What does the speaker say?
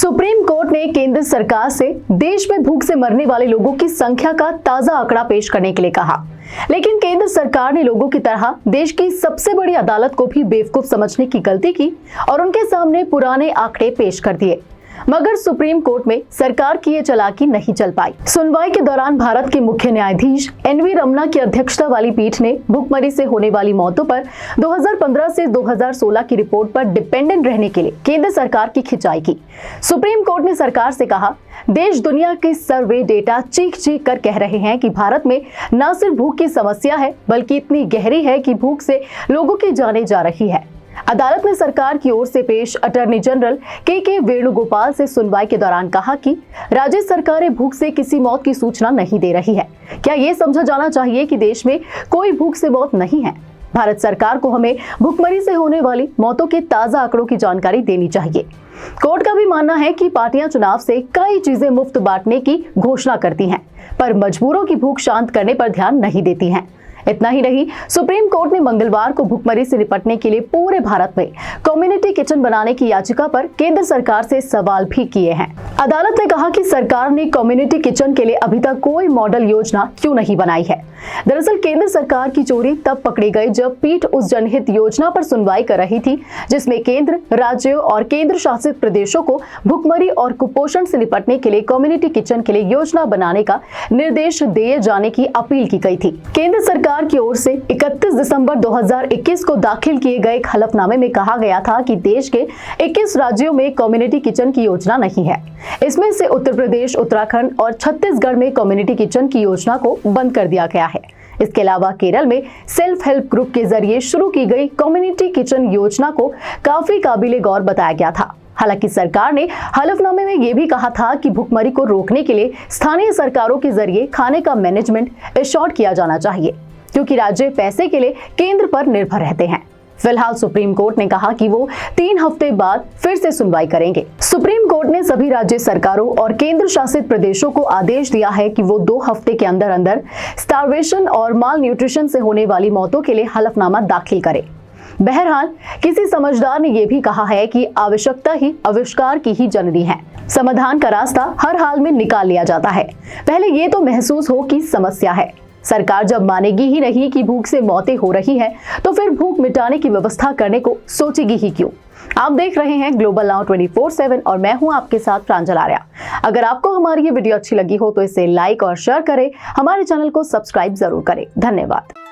Supreme court ने केंद्र सरकार से देश में भूख से मरने वाले लोगों की संख्या का ताजा आंकड़ा पेश करने के लिए कहा, लेकिन केंद्र सरकार ने लोगों की तरह देश की सबसे बड़ी अदालत को भी बेवकूफ समझने की गलती की और उनके सामने पुराने आंकड़े पेश कर दिए। मगर सुप्रीम कोर्ट में सरकार की ये चालाकी नहीं चल पाई। सुनवाई के दौरान भारत के मुख्य न्यायाधीश एन.वी. रमन्ना की अध्यक्षता वाली पीठ ने भूखमरी से होने वाली मौतों पर 2015 से 2016 की रिपोर्ट पर डिपेंडेंट रहने के लिए केंद्र सरकार की खिंचाई की। सुप्रीम कोर्ट ने सरकार से कहा, देश दुनिया के सर्वे डेटा चीख चीख कर कह रहे हैं कि भारत में न सिर्फ भूख की समस्या है बल्कि इतनी गहरी है कि भूख से लोगों की जानें जा रही है। अदालत ने सरकार की ओर से पेश अटॉर्नी जनरल के वेणुगोपाल से सुनवाई के दौरान कहा कि राज्य सरकारें भूख से किसी मौत की सूचना नहीं दे रही है। क्या ये समझा जाना चाहिए कि देश में कोई भूख से मौत नहीं है? भारत सरकार को हमें भूखमरी से होने वाली मौतों के ताजा आंकड़ों की जानकारी देनी चाहिए। कोर्ट का भी मानना है कि पार्टियां चुनाव से कई चीजें मुफ्त बांटने की घोषणा करती हैं, पर मजबूरों की भूख शांत करने पर ध्यान नहीं देती हैं। इतना ही नहीं, सुप्रीम कोर्ट ने मंगलवार को भूखमरी से निपटने के लिए पूरे भारत में कम्युनिटी किचन बनाने की याचिका पर केंद्र सरकार से सवाल भी किए हैं। अदालत ने कहा कि सरकार ने कम्युनिटी किचन के लिए अभी तक कोई मॉडल योजना क्यों नहीं बनाई है। दरअसल केंद्र सरकार की चोरी तब पकड़ी गई जब पीठ उस जनहित योजना पर सुनवाई कर रही थी जिसमें केंद्र, राज्यों और केंद्र शासित प्रदेशों को भूखमरी और कुपोषण से निपटने के लिए कम्युनिटी किचन के लिए योजना बनाने का निर्देश दिए जाने की अपील की गई थी। केंद्र सरकार की ओर से 31 दिसंबर 2021 को दाखिल किए गए एक हलफनामे में कहा गया था कि देश के 21 राज्यों में कम्युनिटी किचन की योजना नहीं है। इसमें से उत्तर प्रदेश, उत्तराखंड और छत्तीसगढ़ में कम्युनिटी किचन की योजना को बंद कर दिया गया है। इसके अलावा केरल में सेल्फ हेल्प ग्रुप के जरिए शुरू की गई कम्युनिटी किचन योजना को काफी काबिले गौर बताया गया था। हालांकि सरकार ने हलफनामे में यह भी कहा था कि भूखमरी को रोकने के लिए स्थानीय सरकारों के जरिए खाने का मैनेजमेंट एश्योर किया जाना चाहिए, क्योंकि राज्य पैसे के लिए केंद्र पर निर्भर रहते हैं। फिलहाल सुप्रीम कोर्ट ने कहा कि वो 3 हफ्ते बाद फिर से सुनवाई करेंगे। सुप्रीम कोर्ट ने सभी राज्य सरकारों और केंद्र शासित प्रदेशों को आदेश दिया है कि वो 2 हफ्ते के अंदर अंदर स्टारवेशन और माल न्यूट्रिशन से होने वाली मौतों के लिए हलफनामा दाखिल करें। बहरहाल किसी समझदार ने यह भी कहा है कि आवश्यकता ही आविष्कार की ही जननी है। समाधान का रास्ता हर हाल में निकाल लिया जाता है। पहले ये तो महसूस हो कि समस्या है। सरकार जब मानेगी ही नहीं कि भूख से मौतें हो रही हैं, तो फिर भूख मिटाने की व्यवस्था करने को सोचेगी ही क्यों? आप देख रहे हैं ग्लोबल नाउ 24/7 और मैं हूं आपके साथ प्रांजल आर्या। अगर आपको हमारी ये वीडियो अच्छी लगी हो तो इसे लाइक और शेयर करें, हमारे चैनल को सब्सक्राइब जरूर करें। धन्यवाद।